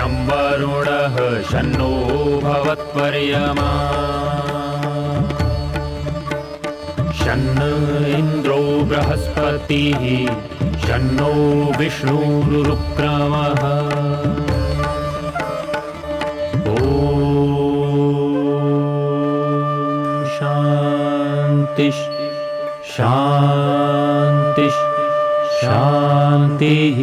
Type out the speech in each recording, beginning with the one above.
शं वरुणः शन्नो भवत्वर्यमा शन्न इन्द्रो बृहस्पतिः शन्नो विष्णुरुक्रमः ॐ शान्ति शान्ति शान्तिः।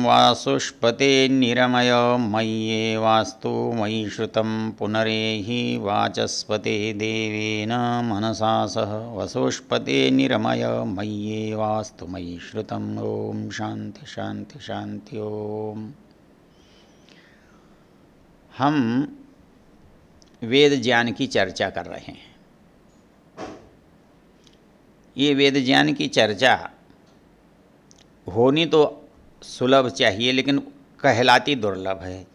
वासुष्पते निरमय मय्ये वास्तु मयि श्रुतं पुनरेहि वाचस्पते देवेन मनसा सह वसुष्पते निरमय मय्ये वास्तु मयि श्रुतं। ओम शांति शांति शांति। ओम। हम वेद ज्ञान की चर्चा कर रहे हैं। ये वेद ज्ञान की चर्चा होनी तो सुलभ चाहिए, लेकिन कहलाती दुर्लभ है,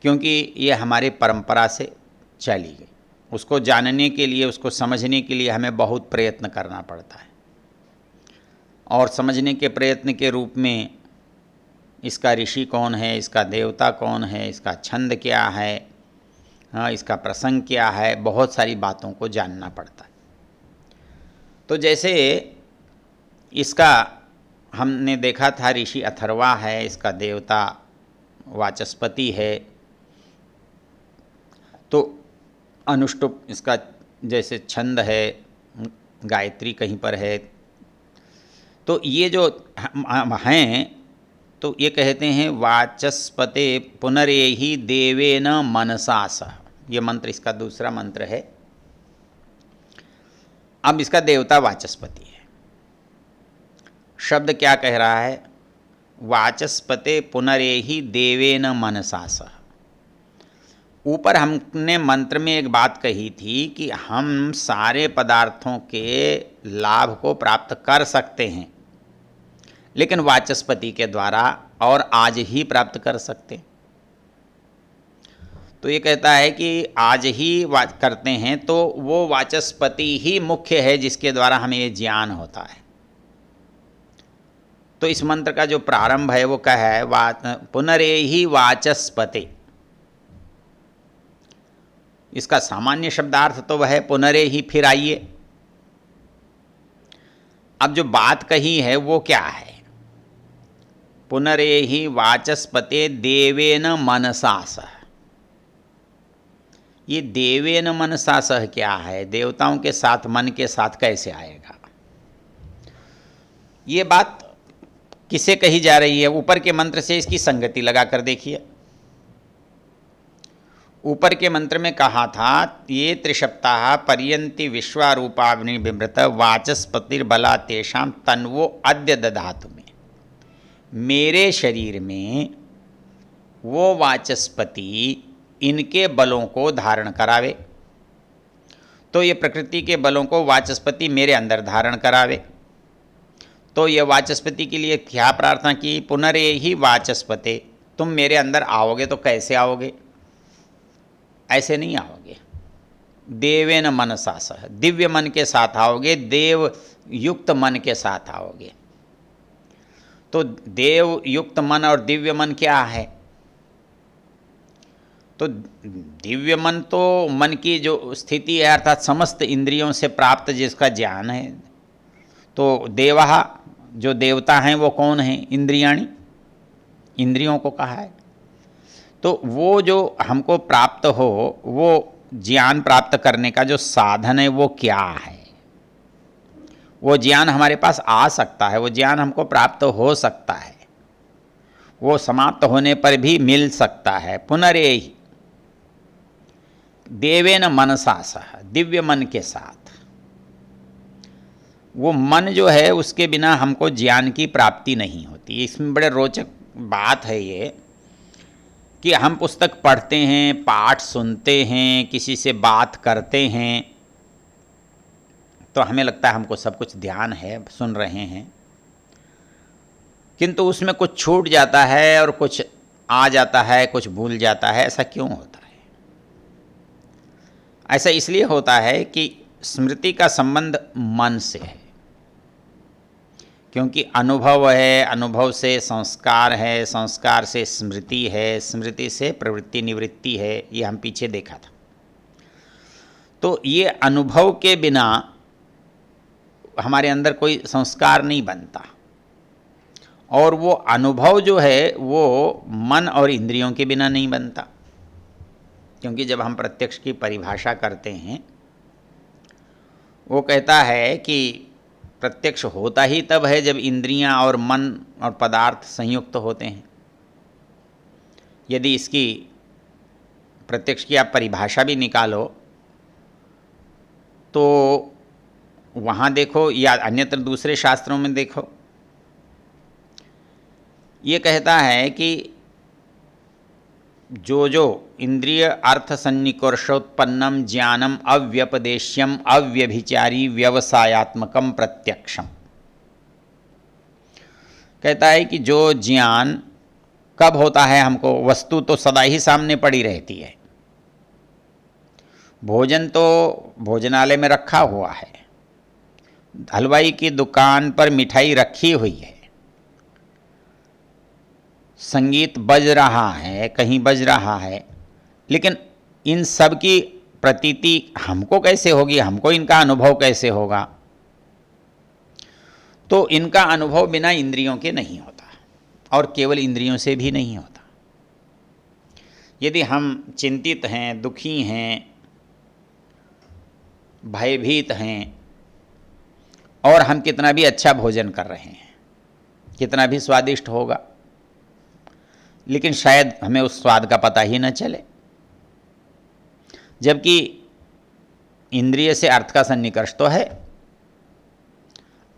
क्योंकि ये हमारी परंपरा से चली गई। उसको जानने के लिए, उसको समझने के लिए हमें बहुत प्रयत्न करना पड़ता है, और समझने के प्रयत्न के रूप में इसका ऋषि कौन है, इसका देवता कौन है, इसका छंद क्या है, हाँ, इसका प्रसंग क्या है, बहुत सारी बातों को जानना पड़ता है। तो जैसे इसका हमने देखा था, ऋषि अथर्वा है, इसका देवता वाचस्पति है, तो अनुष्टुप इसका जैसे छंद है, गायत्री कहीं पर है। तो ये जो हैं, तो ये कहते हैं वाचस्पते पुनरेहि देवेन मनसा सह। ये मंत्र इसका दूसरा मंत्र है। अब इसका देवता वाचस्पति है। शब्द क्या कह रहा है? वाचस्पते पुनरेहि देवेन मनसा सह। ऊपर हमने मंत्र में एक बात कही थी कि हम सारे पदार्थों के लाभ को प्राप्त कर सकते हैं, लेकिन वाचस्पति के द्वारा, और आज ही प्राप्त कर सकते हैं। तो ये कहता है कि आज ही करते हैं, तो वो वाचस्पति ही मुख्य है जिसके द्वारा हमें ये ज्ञान होता है। तो इस मंत्र का जो प्रारंभ है वो क्या है? पुनरेहि वाचस्पते। इसका सामान्य शब्दार्थ तो वह है पुनरेहि, फिर आइए। अब जो बात कही है वो क्या है? पुनरेहि वाचस्पते देवेन मनसा सह। ये देवेन मनसा सह क्या है? देवताओं के साथ, मन के साथ कैसे आएगा? ये बात किसे कही जा रही है? ऊपर के मंत्र से इसकी संगति लगा कर देखिए। ऊपर के मंत्र में कहा था, ये त्रिसप्ताह पर्यंति विश्वारूपाग्नि बिभृत वाचस्पतिर्बला तेषां तन्वो अद्य दधातु में। मेरे शरीर में वो वाचस्पति इनके बलों को धारण करावे। तो ये प्रकृति के बलों को वाचस्पति मेरे अंदर धारण करावे। तो ये वाचस्पति के लिए क्या प्रार्थना की? पुनरेहि वाचस्पते, तुम मेरे अंदर आओगे तो कैसे आओगे? ऐसे नहीं आओगे। देवेन मनसा सह, दिव्य मन के साथ आओगे, देव युक्त मन के साथ आओगे। तो देव युक्त मन और दिव्य मन क्या है? तो दिव्य मन तो मन की जो स्थिति है, अर्थात समस्त इंद्रियों से प्राप्त जिसका ज्ञान है। तो देवः, जो देवता हैं वो कौन हैं? इंद्रियाणि, इंद्रियों को कहा है। तो वो जो हमको प्राप्त हो, वो ज्ञान प्राप्त करने का जो साधन है वो क्या है? वो ज्ञान हमारे पास आ सकता है, वो ज्ञान हमको प्राप्त हो सकता है, वो समाप्त होने पर भी मिल सकता है। पुनरेहि देवेन मनसा सह, दिव्य मन के साथ। वो मन जो है उसके बिना हमको ज्ञान की प्राप्ति नहीं होती। इसमें बड़े रोचक बात है ये कि हम पुस्तक पढ़ते हैं, पाठ सुनते हैं, किसी से बात करते हैं, तो हमें लगता है हमको सब कुछ ध्यान है, सुन रहे हैं, किंतु उसमें कुछ छूट जाता है और कुछ आ जाता है, कुछ भूल जाता है, ऐसा क्यों होता है? ऐसा इसलिए होता है कि स्मृति का संबंध मन से है, क्योंकि अनुभव है, अनुभव से संस्कार है, संस्कार से स्मृति है, स्मृति से प्रवृत्ति निवृत्ति है। ये हम पीछे देखा था। तो ये अनुभव के बिना हमारे अंदर कोई संस्कार नहीं बनता, और वो अनुभव जो है वो मन और इंद्रियों के बिना नहीं बनता। क्योंकि जब हम प्रत्यक्ष की परिभाषा करते हैं, वो कहता है कि प्रत्यक्ष होता ही तब है जब इंद्रियां और मन और पदार्थ संयुक्त होते हैं। यदि इसकी प्रत्यक्ष की आप परिभाषा भी निकालो तो वहाँ देखो या अन्यत्र दूसरे शास्त्रों में देखो, ये कहता है कि जो इंद्रिय अर्थ सन्निकर्षोत्पन्नम ज्ञानम अव्यपदेश्यम अव्यभिचारी व्यवसायात्मकम प्रत्यक्षम, कहता है कि जो ज्ञान कब होता है हमको, वस्तु तो सदा ही सामने पड़ी रहती है, भोजन तो भोजनालय में रखा हुआ है, हलवाई की दुकान पर मिठाई रखी हुई है, संगीत बज रहा है, कहीं बज रहा है, लेकिन इन सब की प्रतीति हमको कैसे होगी, हमको इनका अनुभव कैसे होगा? तो इनका अनुभव बिना इंद्रियों के नहीं होता, और केवल इंद्रियों से भी नहीं होता। यदि हम चिंतित हैं, दुखी हैं, भयभीत हैं, और हम कितना भी अच्छा भोजन कर रहे हैं, कितना भी स्वादिष्ट होगा, लेकिन शायद हमें उस स्वाद का पता ही न चले, जबकि इंद्रिय से अर्थ का सन्निकर्ष तो है।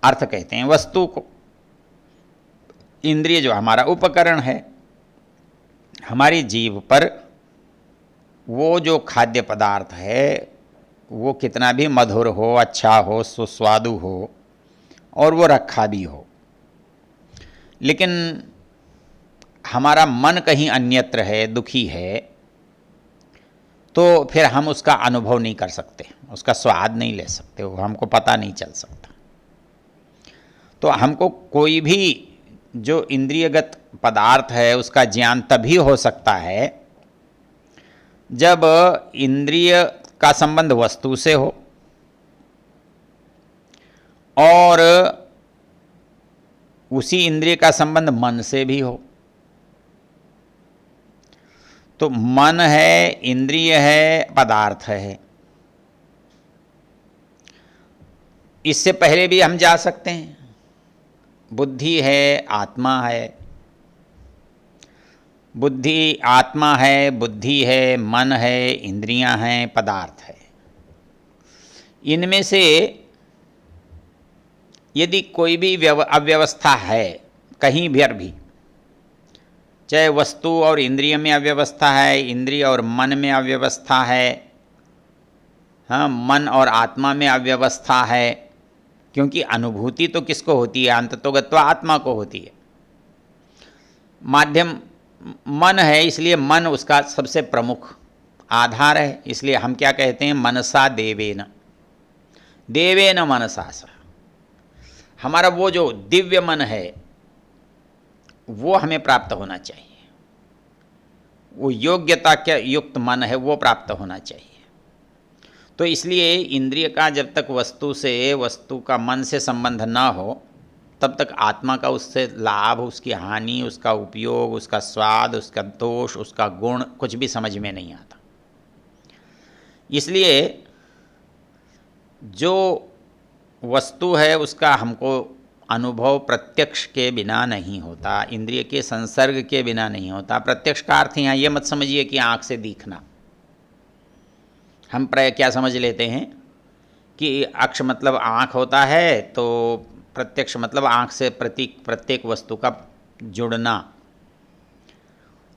अर्थ कहते हैं वस्तु को, इंद्रिय जो हमारा उपकरण है, हमारी जीभ पर वो जो खाद्य पदार्थ है वो कितना भी मधुर हो, अच्छा हो, सुस्वादु हो, और वो रखा भी हो, लेकिन हमारा मन कहीं अन्यत्र है, दुखी है, तो फिर हम उसका अनुभव नहीं कर सकते, उसका स्वाद नहीं ले सकते, वो हमको पता नहीं चल सकता। तो हमको कोई भी जो इंद्रियगत पदार्थ है उसका ज्ञान तभी हो सकता है जब इंद्रिय का संबंध वस्तु से हो और उसी इंद्रिय का संबंध मन से भी हो। तो मन है, इंद्रिय है, पदार्थ है, इससे पहले भी हम जा सकते हैं। बुद्धि है, आत्मा है, बुद्धि आत्मा है, बुद्धि है, मन है, इंद्रियां हैं, पदार्थ है। इनमें से यदि कोई भी अव्यवस्था है कहीं भी, चाहे वस्तु और इंद्रिय में अव्यवस्था है, इंद्रिय और मन में अव्यवस्था है, हाँ, मन और आत्मा में अव्यवस्था है, क्योंकि अनुभूति तो किसको होती है? अंततोगत्वा आत्मा को होती है। माध्यम मन है, इसलिए मन उसका सबसे प्रमुख आधार है। इसलिए हम क्या कहते हैं? मनसा देवेन, देवेन मनसा सा। हमारा वो जो दिव्य मन है वो हमें प्राप्त होना चाहिए, वो योग्यता के युक्त मन है वो प्राप्त होना चाहिए। तो इसलिए इंद्रिय का जब तक वस्तु का मन से संबंध ना हो तब तक आत्मा का उससे लाभ, उसकी हानि, उसका उपयोग, उसका स्वाद, उसका दोष, उसका गुण कुछ भी समझ में नहीं आता। इसलिए जो वस्तु है उसका हमको अनुभव प्रत्यक्ष के बिना नहीं होता, इंद्रिय के संसर्ग के बिना नहीं होता। प्रत्यक्ष का अर्थ यहाँ ये मत समझिए कि आँख से दिखना। हम प्राय क्या समझ लेते हैं कि अक्ष मतलब आँख होता है, तो प्रत्यक्ष मतलब आँख से प्रत्येक वस्तु का जुड़ना।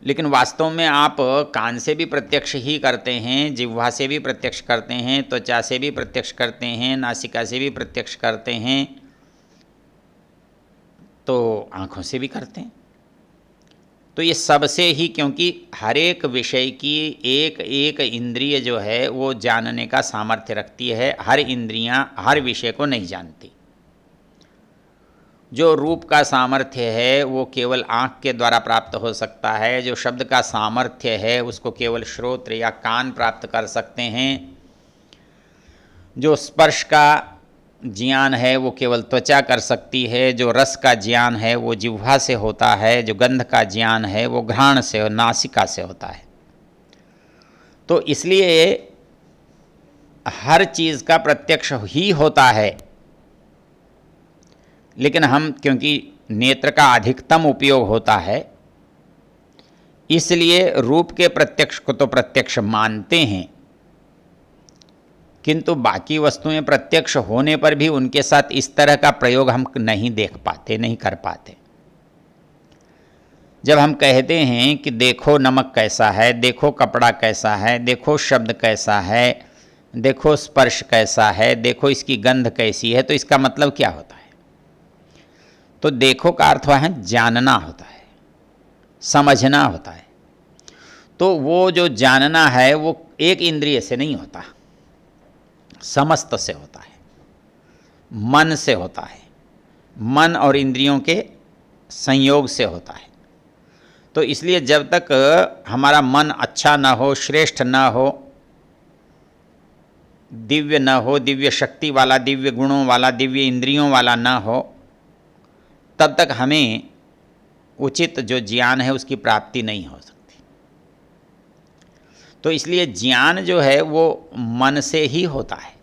लेकिन वास्तव में आप कान से भी प्रत्यक्ष ही करते हैं, जिह्वा से भी प्रत्यक्ष करते हैं, त्वचा से भी प्रत्यक्ष करते हैं, नासिका से भी प्रत्यक्ष करते हैं, तो आँखों से भी करते हैं। तो ये सबसे ही, क्योंकि हर एक विषय की एक एक इंद्रिय जो है वो जानने का सामर्थ्य रखती है, हर इंद्रियां हर विषय को नहीं जानती। जो रूप का सामर्थ्य है वो केवल आँख के द्वारा प्राप्त हो सकता है, जो शब्द का सामर्थ्य है उसको केवल श्रोत्र या कान प्राप्त कर सकते हैं, जो स्पर्श का ज्ञान है वो केवल त्वचा कर सकती है, जो रस का ज्ञान है वो जिह्वा से होता है, जो गंध का ज्ञान है वो घ्राण से और नासिका से होता है। तो इसलिए हर चीज़ का प्रत्यक्ष ही होता है, लेकिन हम क्योंकि नेत्र का अधिकतम उपयोग होता है इसलिए रूप के प्रत्यक्ष को तो प्रत्यक्ष मानते हैं, किंतु बाकी वस्तुएं प्रत्यक्ष होने पर भी उनके साथ इस तरह का प्रयोग हम नहीं देख पाते, नहीं कर पाते। जब हम कहते हैं कि देखो नमक कैसा है, देखो कपड़ा कैसा है, देखो शब्द कैसा है, देखो स्पर्श कैसा है, देखो इसकी गंध कैसी है, तो इसका मतलब क्या होता है? तो देखो का अर्थ है जानना होता है, समझना होता है। तो वो जो जानना है वो एक इंद्रिय से नहीं होता, समस्त से होता है, मन से होता है, मन और इंद्रियों के संयोग से होता है। तो इसलिए जब तक हमारा मन अच्छा ना हो, श्रेष्ठ ना हो, दिव्य न हो, दिव्य शक्ति वाला, दिव्य गुणों वाला, दिव्य इंद्रियों वाला ना हो, तब तक हमें उचित जो ज्ञान है उसकी प्राप्ति नहीं हो सकती। तो इसलिए ज्ञान जो है वो मन से ही होता है,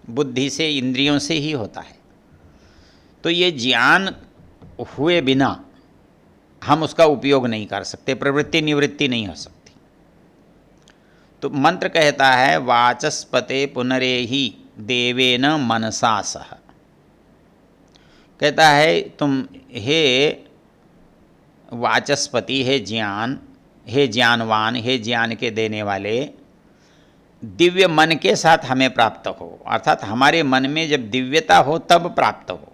बुद्धि से, इंद्रियों से ही होता है। तो ये ज्ञान हुए बिना हम उसका उपयोग नहीं कर सकते, प्रवृत्ति निवृत्ति नहीं हो सकती। तो मंत्र कहता है वाचस्पते पुनरेहि देवेन मनसा सह, कहता है तुम हे वाचस्पति, हे ज्ञान, हे ज्ञानवान, हे ज्ञान के देने वाले, दिव्य मन के साथ हमें प्राप्त हो, अर्थात हमारे मन में जब दिव्यता हो तब प्राप्त हो।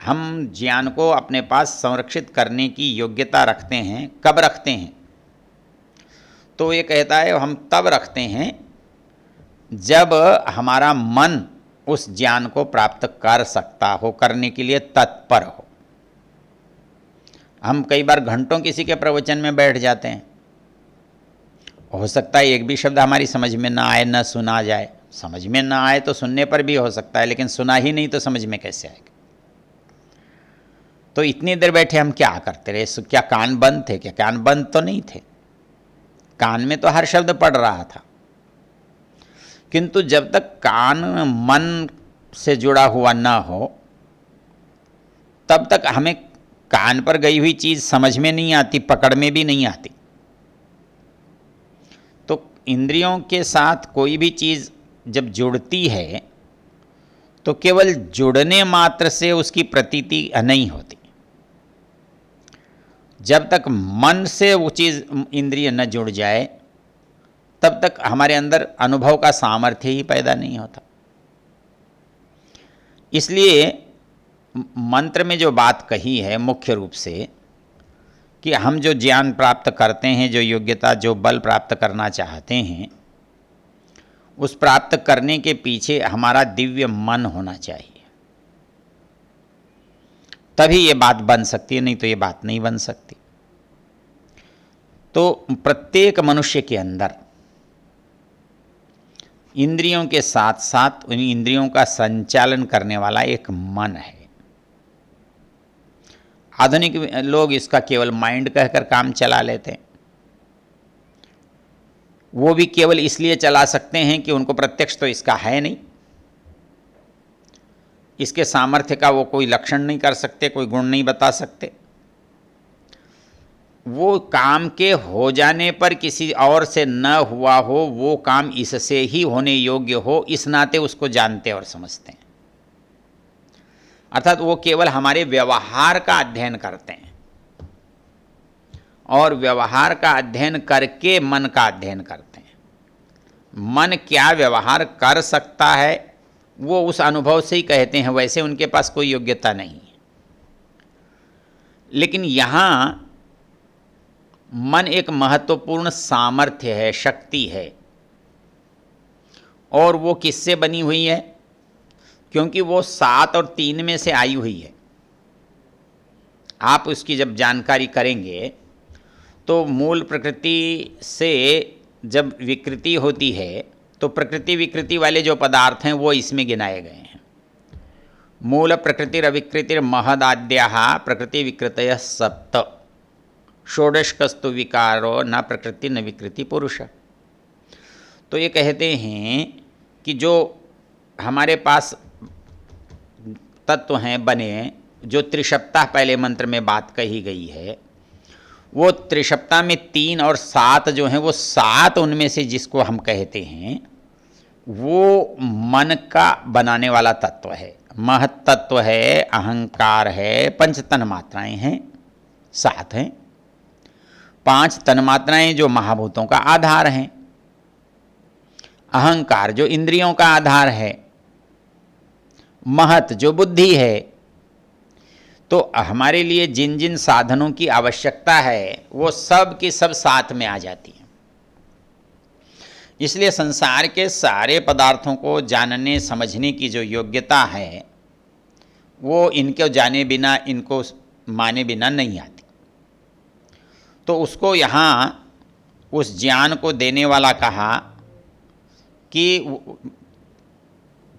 हम ज्ञान को अपने पास संरक्षित करने की योग्यता रखते हैं, कब रखते हैं? तो ये कहता है हम तब रखते हैं जब हमारा मन उस ज्ञान को प्राप्त कर सकता हो, करने के लिए तत्पर हो। हम कई बार घंटों किसी के प्रवचन में बैठ जाते हैं, हो सकता है एक भी शब्द हमारी समझ में ना आए, ना सुना जाए। समझ में ना आए तो सुनने पर भी हो सकता है, लेकिन सुना ही नहीं तो समझ में कैसे आएगा? तो इतनी देर बैठे हम क्या करते रहे? क्या कान बंद थे? क्या कान बंद तो नहीं थे, कान में तो हर शब्द पड़ रहा था। किंतु जब तक कान मन से जुड़ा हुआ ना हो तब तक हमें कान पर गई हुई चीज़ समझ में नहीं आती, पकड़ में भी नहीं आती। तो इंद्रियों के साथ कोई भी चीज़ जब जुड़ती है तो केवल जुड़ने मात्र से उसकी प्रतीति नहीं होती। जब तक मन से वो चीज़, इंद्रिय न जुड़ जाए, तब तक हमारे अंदर अनुभव का सामर्थ्य ही पैदा नहीं होता। इसलिए मंत्र में जो बात कही है मुख्य रूप से कि हम जो ज्ञान प्राप्त करते हैं, जो योग्यता, जो बल प्राप्त करना चाहते हैं, उस प्राप्त करने के पीछे हमारा दिव्य मन होना चाहिए, तभी ये बात बन सकती है, नहीं तो ये बात नहीं बन सकती। तो प्रत्येक मनुष्य के अंदर इंद्रियों के साथ साथ उन इंद्रियों का संचालन करने वाला एक मन है। आधुनिक लोग इसका केवल माइंड कहकर काम चला लेते हैं। वो भी केवल इसलिए चला सकते हैं कि उनको प्रत्यक्ष तो इसका है नहीं, इसके सामर्थ्य का वो कोई लक्षण नहीं कर सकते, कोई गुण नहीं बता सकते। वो काम के हो जाने पर किसी और से न हुआ हो, वो काम इससे ही होने योग्य हो, इस नाते उसको जानते और समझते हैं। अर्थात वो केवल हमारे व्यवहार का अध्ययन करते हैं और व्यवहार का अध्ययन करके मन का अध्ययन करते हैं। मन क्या व्यवहार कर सकता है वो उस अनुभव से ही कहते हैं, वैसे उनके पास कोई योग्यता नहीं है। लेकिन यहाँ मन एक महत्वपूर्ण सामर्थ्य है, शक्ति है। और वो किससे बनी हुई है? क्योंकि वो 7 और 3 में से आई हुई है। आप उसकी जब जानकारी करेंगे तो मूल प्रकृति से जब विकृति होती है तो प्रकृति विकृति वाले जो पदार्थ हैं वो इसमें गिनाए गए हैं। मूल प्रकृतिरविकृतिर महदाद्याः प्रकृति विकृतयः सप्त षोडशकस्तु विकारो न प्रकृति न विकृति पुरुष। तो ये कहते हैं कि जो हमारे पास तत्व हैं बने, जो त्रिशप्ता पहले मंत्र में बात कही गई है, वो त्रिशप्ता में 3 और 7 जो हैं वो 7 उनमें से जिसको हम कहते हैं वो मन का बनाने वाला तत्व है। महत तत्व है, अहंकार है, 5 तन्मात्राएँ हैं, 7 हैं। 5 तन्मात्राएँ जो महाभूतों का आधार हैं, अहंकार जो इंद्रियों का आधार है, महत जो बुद्धि है। तो हमारे लिए जिन जिन साधनों की आवश्यकता है वो सब की सब साथ में आ जाती हैं। इसलिए संसार के सारे पदार्थों को जानने समझने की जो योग्यता है वो इनको जाने बिना, इनको माने बिना नहीं आती। तो उसको यहाँ उस ज्ञान को देने वाला कहा कि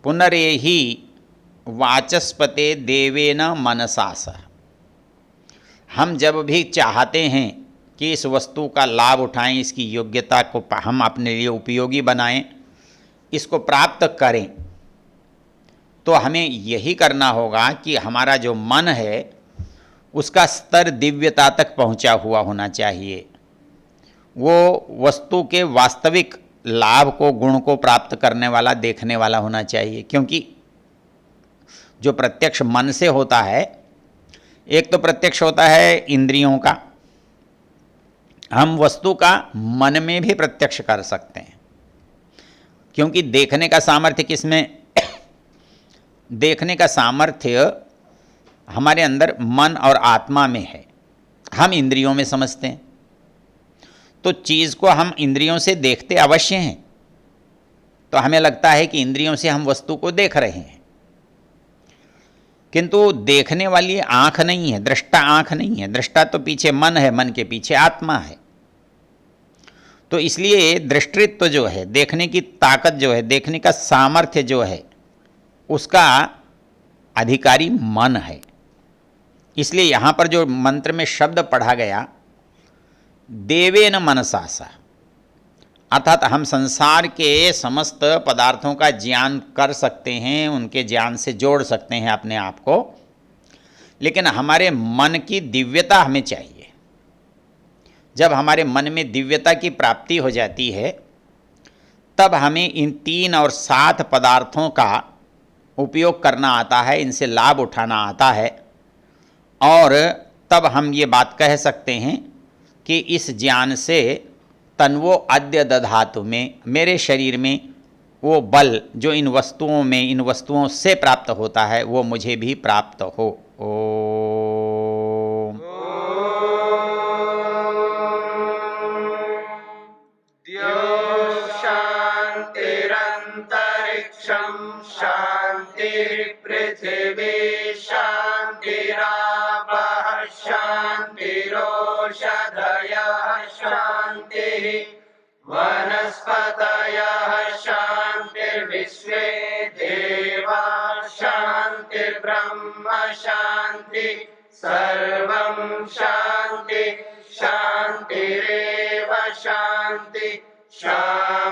पुनरेहि वाचस्पते देवेन मनसा सह। हम जब भी चाहते हैं कि इस वस्तु का लाभ उठाएं, इसकी योग्यता को हम अपने लिए उपयोगी बनाएं, इसको प्राप्त करें, तो हमें यही करना होगा कि हमारा जो मन है उसका स्तर दिव्यता तक पहुंचा हुआ होना चाहिए। वो वस्तु के वास्तविक लाभ को, गुण को प्राप्त करने वाला, देखने वाला होना चाहिए। क्योंकि जो प्रत्यक्ष मन से होता है, एक तो प्रत्यक्ष होता है इंद्रियों का, हम वस्तु का मन में भी प्रत्यक्ष कर सकते हैं। क्योंकि देखने का सामर्थ्य किसमें? देखने का सामर्थ्य हमारे अंदर मन और आत्मा में है, हम इंद्रियों में समझते हैं। तो चीज़ को हम इंद्रियों से देखते अवश्य हैं, तो हमें लगता है कि इंद्रियों से हम वस्तु को देख रहे हैं, किंतु देखने वाली आँख नहीं है, दृष्टा आँख नहीं है। दृष्टा तो पीछे मन है, मन के पीछे आत्मा है। तो इसलिए दृष्टित्व जो है, देखने की ताकत जो है, देखने का सामर्थ्य जो है, उसका अधिकारी मन है। इसलिए यहाँ पर जो मंत्र में शब्द पढ़ा गया, देवेन मनसा सा, अर्थात हम संसार के समस्त पदार्थों का ज्ञान कर सकते हैं, उनके ज्ञान से जोड़ सकते हैं अपने आप को, लेकिन हमारे मन की दिव्यता हमें चाहिए। जब हमारे मन में दिव्यता की प्राप्ति हो जाती है, तब हमें इन 3 और 7 पदार्थों का उपयोग करना आता है, इनसे लाभ उठाना आता है, और तब हम ये बात कह सकते हैं कि इस ज्ञान से तन्वो अद्य दधातु में, मेरे शरीर में वो बल जो इन वस्तुओं में, इन वस्तुओं से प्राप्त होता है, वो मुझे भी प्राप्त हो। ओम। शांतिरंतरिक्षं शांतिर्पृथिवी शांतिरापः शांतिरोषधयः शांतिः वनस्पतयः शांतिर्विश्वे देवा शांतिर्ब्रह्म शांति सर्वं शांति शांतिरेव शांति शांति।